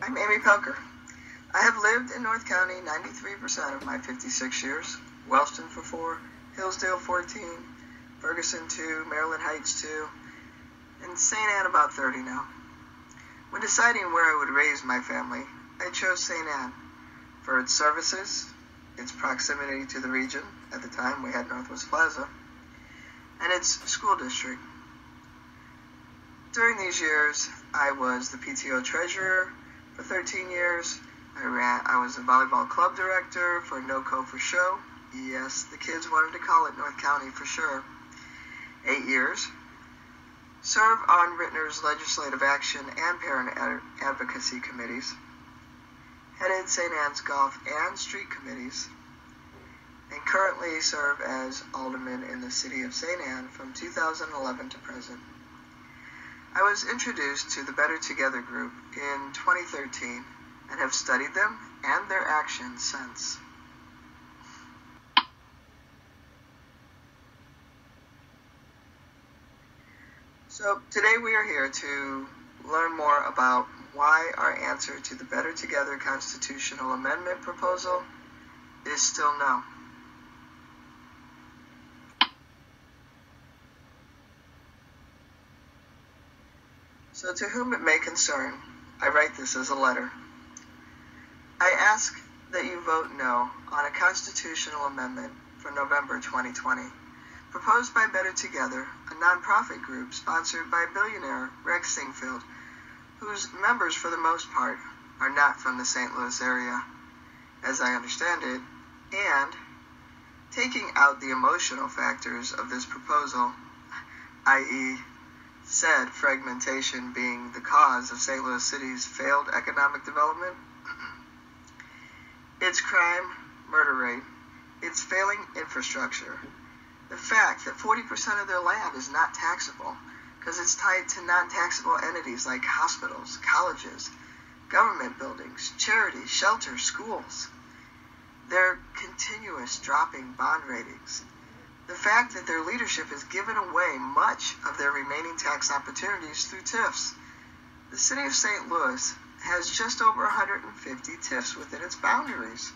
I'm Amy Pelker. I have lived in North County 93% of my 56 years, Wellston for 4, Hillsdale 14, Ferguson 2, Maryland Heights 2, and St. Anne about 30 now. When deciding where I would raise my family, I chose St. Anne for its services, its proximity to the region. At the time, we had Northwest Plaza, and its school district. During these years, I was the PTO treasurer for 13 years. I was a volleyball club director for NOCO for Show. Yes, the kids wanted to call it North County for sure. 8 years. Serve on Rittner's legislative action and parent advocacy committees. Headed St. Anne's golf and street committees. And currently serve as alderman in the city of St. Anne from 2011 to present. I was introduced to the Better Together group in 2013 and have studied them and their actions since. So today we are here to learn more about why our answer to the Better Together constitutional amendment proposal is still no. So to whom it may concern, I write this as a letter. I ask that you vote no on a constitutional amendment for November 2020, proposed by Better Together, a nonprofit group sponsored by billionaire Rex Singfield, whose members for the most part are not from the St. Louis area, as I understand it, and taking out the emotional factors of this proposal, i.e., said fragmentation being the cause of St. Louis City's failed economic development, its crime, murder rate, its failing infrastructure, the fact that 40% of their land is not taxable because it's tied to non-taxable entities like hospitals, colleges, government buildings, charities, shelters, schools, their continuous dropping bond ratings, the fact that their leadership has given away much of their remaining tax opportunities through TIFs. The city of St. Louis has just over 150 TIFs within its boundaries.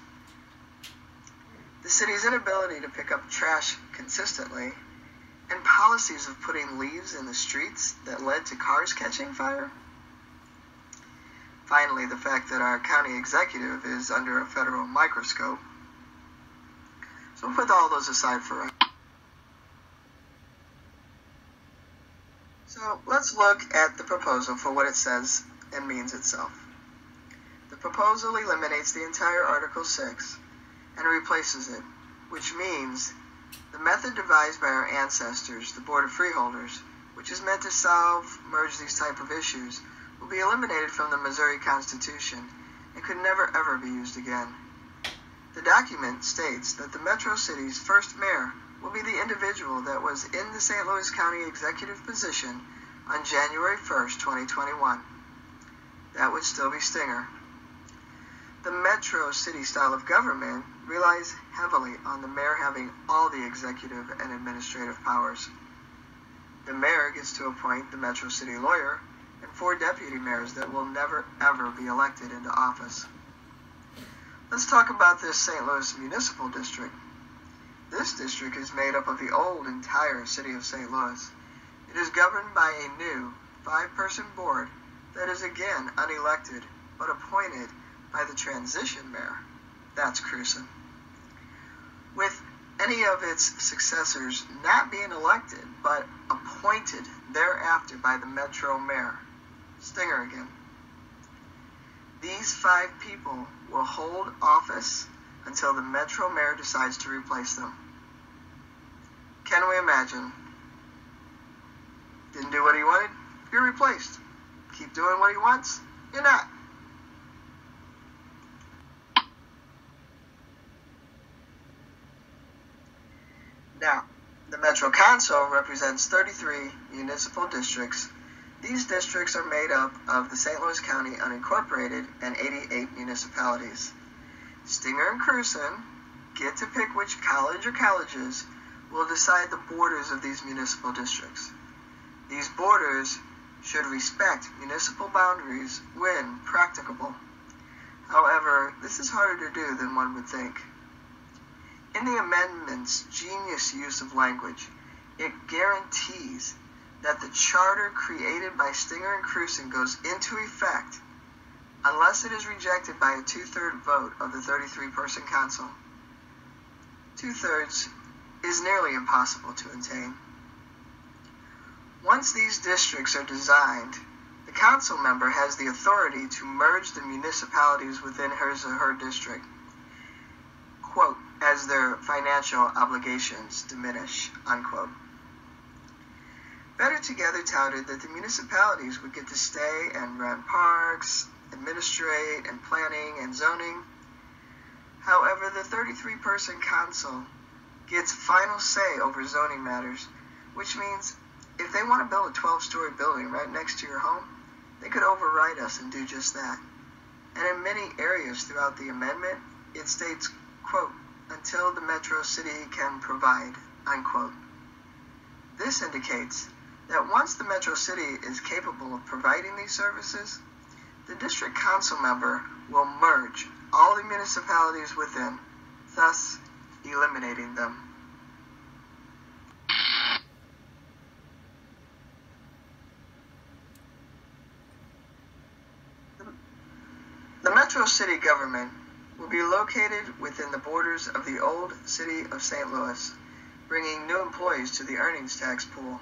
The city's inability to pick up trash consistently, and policies of putting leaves in the streets that led to cars catching fire. Finally, the fact that our county executive is under a federal microscope. So we'll put all those aside for us. So let's look at the proposal for what it says and means itself. The proposal eliminates the entire Article 6 and replaces it, which means the method devised by our ancestors, the Board of Freeholders, which is meant to merge these type of issues, will be eliminated from the Missouri Constitution and could never ever be used again. The document states that the Metro City's first mayor will be the individual that was in the St. Louis County executive position on January 1st, 2021. That would still be Stinger. The Metro City style of government relies heavily on the mayor having all the executive and administrative powers. The mayor gets to appoint the Metro City lawyer and 4 deputy mayors that will never ever be elected into office. Let's talk about this St. Louis Municipal District. This district is made up of the old entire city of St. Louis. It is governed by a new 5-person board that is again unelected, but appointed by the transition mayor. That's Cruson. With any of its successors not being elected, but appointed thereafter by the Metro mayor. Stinger again. These 5 people will hold office until the Metro mayor decides to replace them. Can we imagine? Didn't do what he wanted? You're replaced. Keep doing what he wants? You're not. Now, the Metro Council represents 33 municipal districts. These districts are made up of the St. Louis County unincorporated and 88 municipalities. Stinger and Cruson get to pick which college or colleges will decide the borders of these municipal districts. These borders should respect municipal boundaries when practicable. However, this is harder to do than one would think. In the amendment's genius use of language, it guarantees that the charter created by Stinger and Cruson goes into effect unless it is rejected by a 2/3 vote of the 33-person council. 2/3 is nearly impossible to attain. Once these districts are designed, the council member has the authority to merge the municipalities within his or her district, quote, as their financial obligations diminish, unquote. Better Together touted that the municipalities would get to stay and rent parks, administrate and planning and zoning. However, the 33-person council gets final say over zoning matters, which means if they want to build a 12-story building right next to your home, they could override us and do just that. And in many areas throughout the amendment, it states, quote, until the Metro City can provide, unquote. This indicates that once the Metro City is capable of providing these services, the district council member will merge all the municipalities within, thus eliminating them. The Metro City government will be located within the borders of the old city of St. Louis, bringing new employees to the earnings tax pool.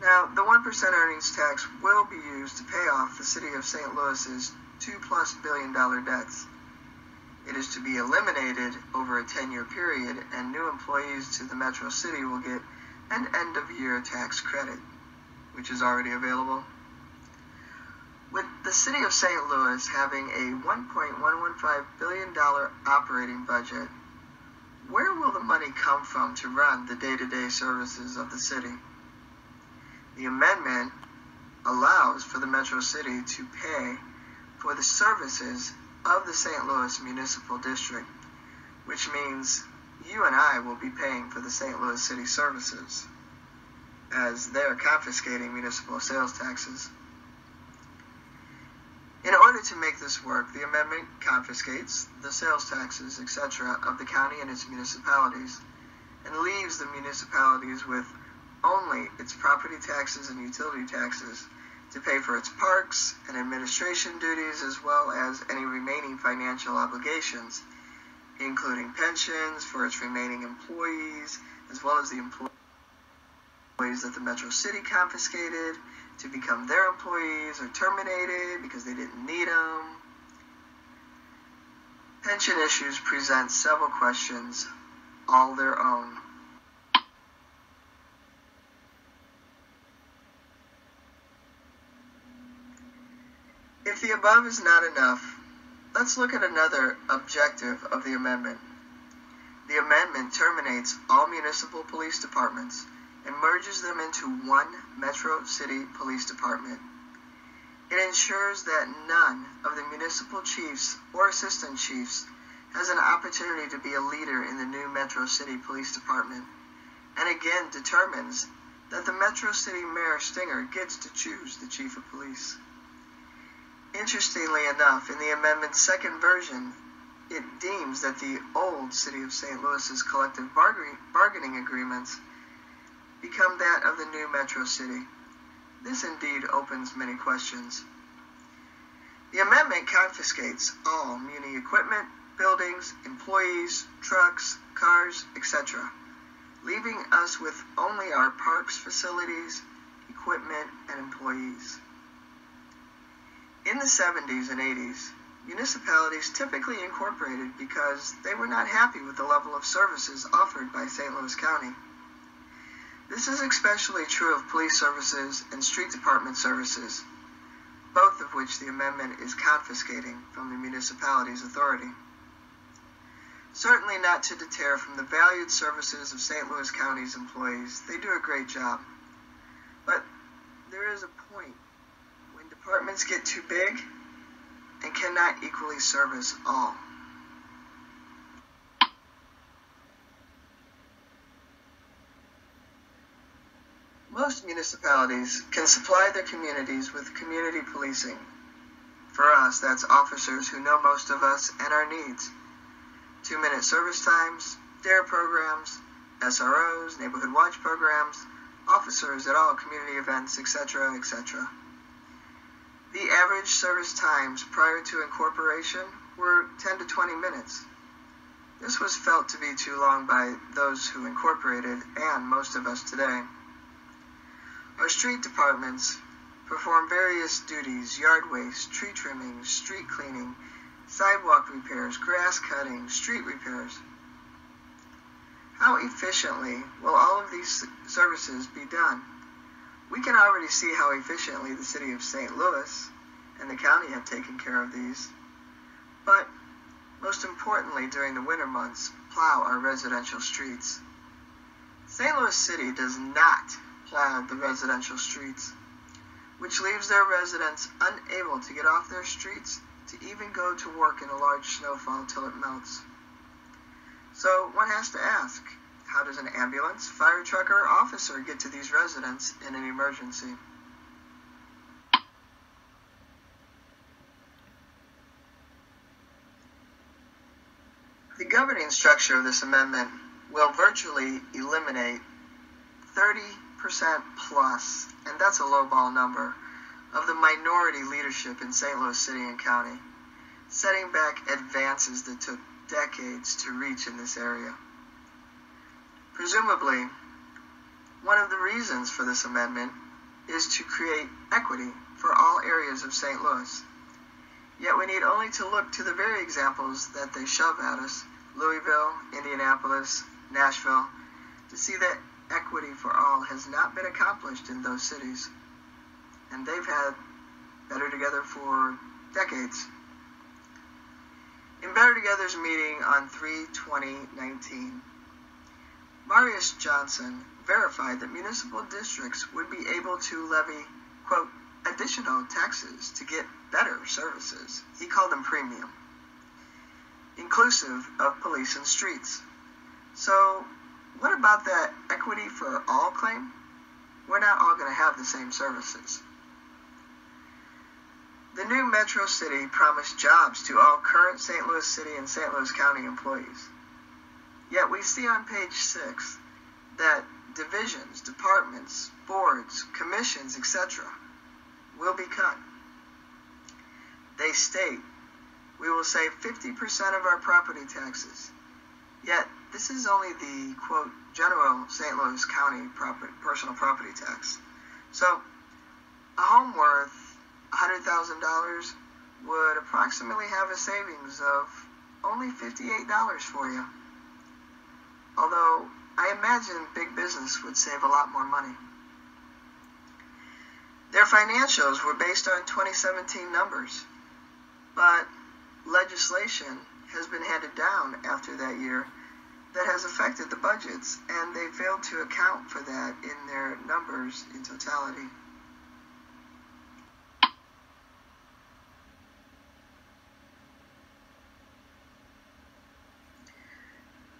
Now, the 1% earnings tax will be used to pay off the city of St. Louis's $2+ billion debts. It is to be eliminated over a 10-year period, and new employees to the Metro City will get an end-of-year tax credit, which is already available. With the city of St. Louis having a $1.115 billion operating budget, where will the money come from to run the day-to-day services of the city? The amendment allows for the Metro City to pay for the services of the St. Louis Municipal District, which means you and I will be paying for the St. Louis City services, as they're confiscating municipal sales taxes. In order to make this work, the amendment confiscates the sales taxes, etc., of the county and its municipalities, and leaves the municipalities with only its property taxes and utility taxes to pay for its parks and administration duties, as well as any remaining financial obligations, including pensions for its remaining employees, as well as the employees that the Metro City confiscated to become their employees or terminated because they didn't need them. Pension issues present several questions, all their own. If the above is not enough, let's look at another objective of the amendment. The amendment terminates all municipal police departments and merges them into one Metro City Police Department. It ensures that none of the municipal chiefs or assistant chiefs has an opportunity to be a leader in the new Metro City Police Department, and again determines that the Metro City Mayor Stinger gets to choose the chief of police. Interestingly enough, in the amendment's second version, it deems that the old City of St. Louis's collective bargaining agreements become that of the new Metro City. This indeed opens many questions. The amendment confiscates all muni equipment, buildings, employees, trucks, cars, etc., leaving us with only our parks, facilities, equipment, and employees. In the 70s and 80s, municipalities typically incorporated because they were not happy with the level of services offered by St. Louis County. This is especially true of police services and street department services, both of which the amendment is confiscating from the municipality's authority. Certainly not to deter from the valued services of St. Louis County's employees. They do a great job. But there is a point when departments get too big and cannot equally service all. Most municipalities can supply their communities with community policing. For us, that's officers who know most of us and our needs. 2-minute service times, DARE programs, SROs, neighborhood watch programs, officers at all community events, etc., etc. The average service times prior to incorporation were 10 to 20 minutes. This was felt to be too long by those who incorporated and most of us today. Our street departments perform various duties: yard waste, tree trimming, street cleaning, sidewalk repairs, grass cutting, street repairs. How efficiently will all of these services be done? We can already see how efficiently the city of St. Louis and the county have taken care of these. But most importantly, during the winter months, plow our residential streets. St. Louis City does not plow the residential streets, which leaves their residents unable to get off their streets to even go to work in a large snowfall till it melts. So one has to ask, how does an ambulance, fire truck, or officer get to these residents in an emergency? The governing structure of this amendment will virtually eliminate 30% plus, and that's a lowball number, of the minority leadership in St. Louis City and County, setting back advances that took decades to reach in this area. Presumably, one of the reasons for this amendment is to create equity for all areas of St. Louis. Yet we need only to look to the very examples that they shove at us, Louisville, Indianapolis, Nashville, to see that equity for all has not been accomplished in those cities. And they've had Better Together for decades. In Better Together's meeting on 3/20/19, Marius Johnson verified that municipal districts would be able to levy, quote, additional taxes to get better services. He called them premium, inclusive of police and streets. So what about that equity for all claim? We're not all going to have the same services. The new Metro City promised jobs to all current St. Louis City and St. Louis County employees. Yet we see on page 6 that divisions, departments, boards, commissions, etc. will be cut. They state, we will save 50% of our property taxes. Yet this is only the, quote, general St. Louis County personal property tax. So a home worth $100,000 would approximately have a savings of only $58 for you. Although I imagine big business would save a lot more money. Their financials were based on 2017 numbers, but legislation has been handed down after that year that has affected the budgets, and they failed to account for that in their numbers in totality.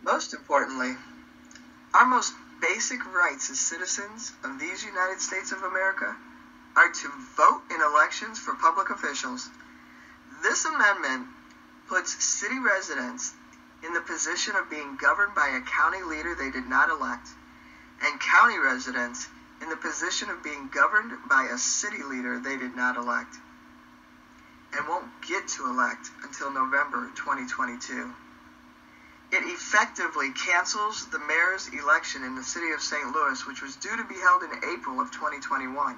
Most importantly, our most basic rights as citizens of these United States of America are to vote in elections for public officials. This amendment puts city residents in the position of being governed by a county leader they did not elect, and county residents in the position of being governed by a city leader they did not elect, and won't get to elect until November 2022. It effectively cancels the mayor's election in the city of St. Louis, which was due to be held in April of 2021.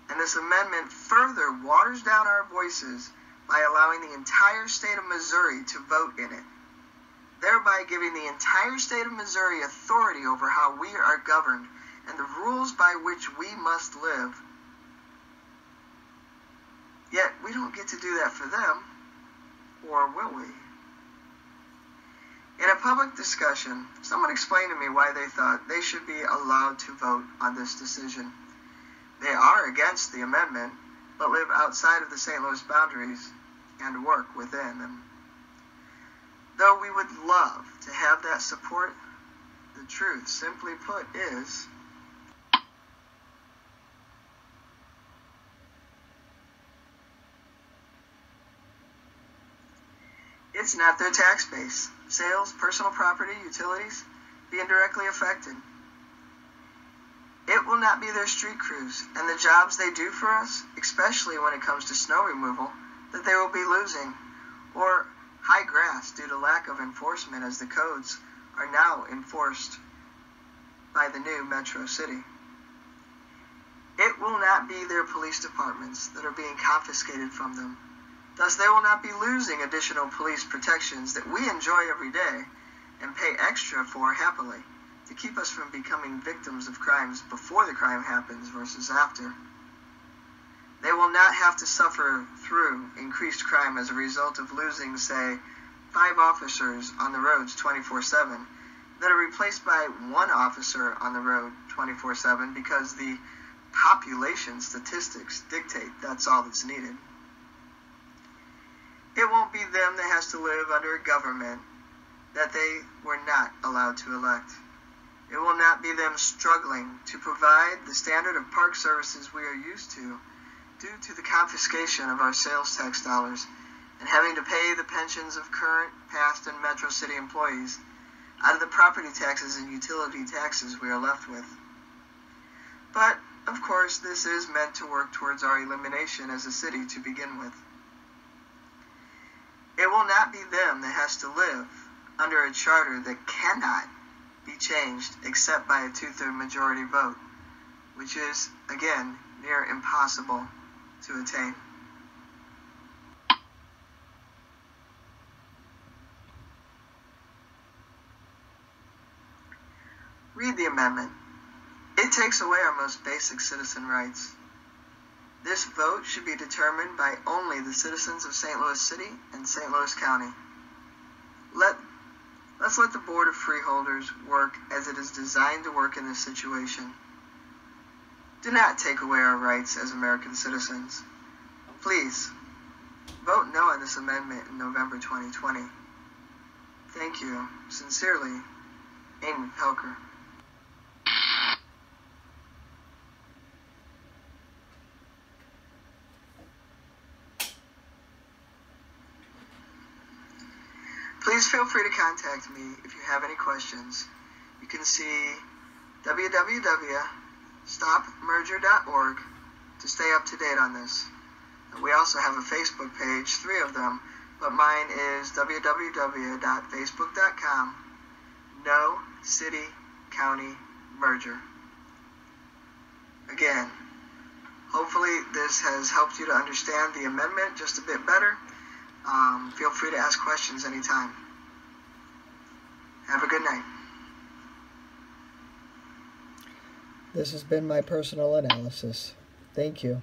And this amendment further waters down our voices by allowing the entire state of Missouri to vote in it, thereby giving the entire state of Missouri authority over how we are governed and the rules by which we must live. Yet we don't get to do that for them, or will we? In a public discussion, someone explained to me why they thought they should be allowed to vote on this decision. They are against the amendment, but live outside of the St. Louis boundaries and work within them. Though we would love to have that support, the truth, simply put, is It's not their tax base, sales, personal property, utilities being directly affected. It will not be their street crews and the jobs they do for us, especially when it comes to snow removal, that they will be losing, or high grass due to lack of enforcement as the codes are now enforced by the new Metro City. It will not be their police departments that are being confiscated from them. Thus, they will not be losing additional police protections that we enjoy every day and pay extra for happily to keep us from becoming victims of crimes before the crime happens versus after. They will not have to suffer through increased crime as a result of losing, say, 5 officers on the roads 24/7 that are replaced by 1 officer on the road 24/7 because the population statistics dictate that's all that's needed. It won't be them that has to live under a government that they were not allowed to elect. It will not be them struggling to provide the standard of park services we are used to due to the confiscation of our sales tax dollars and having to pay the pensions of current, past, and Metro City employees out of the property taxes and utility taxes we are left with. But, of course, this is meant to work towards our elimination as a city to begin with. It will not be them that has to live under a charter that cannot be changed except by a 2/3 majority vote, which is, again, near impossible to attain. Read the amendment. It takes away our most basic citizen rights. This vote should be determined by only the citizens of St. Louis City and St. Louis County. Let's let the Board of Freeholders work as it is designed to work in this situation. Do not take away our rights as American citizens. Please, vote no on this amendment in November 2020. Thank you. Sincerely, Amy Pelker. Please feel free to contact me if you have any questions. You can see www.stopmerger.org to stay up to date on this. We also have a Facebook page, 3 of them, but mine is www.facebook.com No City County Merger. Again, hopefully this has helped you to understand the amendment just a bit better. Feel free to ask questions anytime. Have a good night. This has been my personal analysis. Thank you.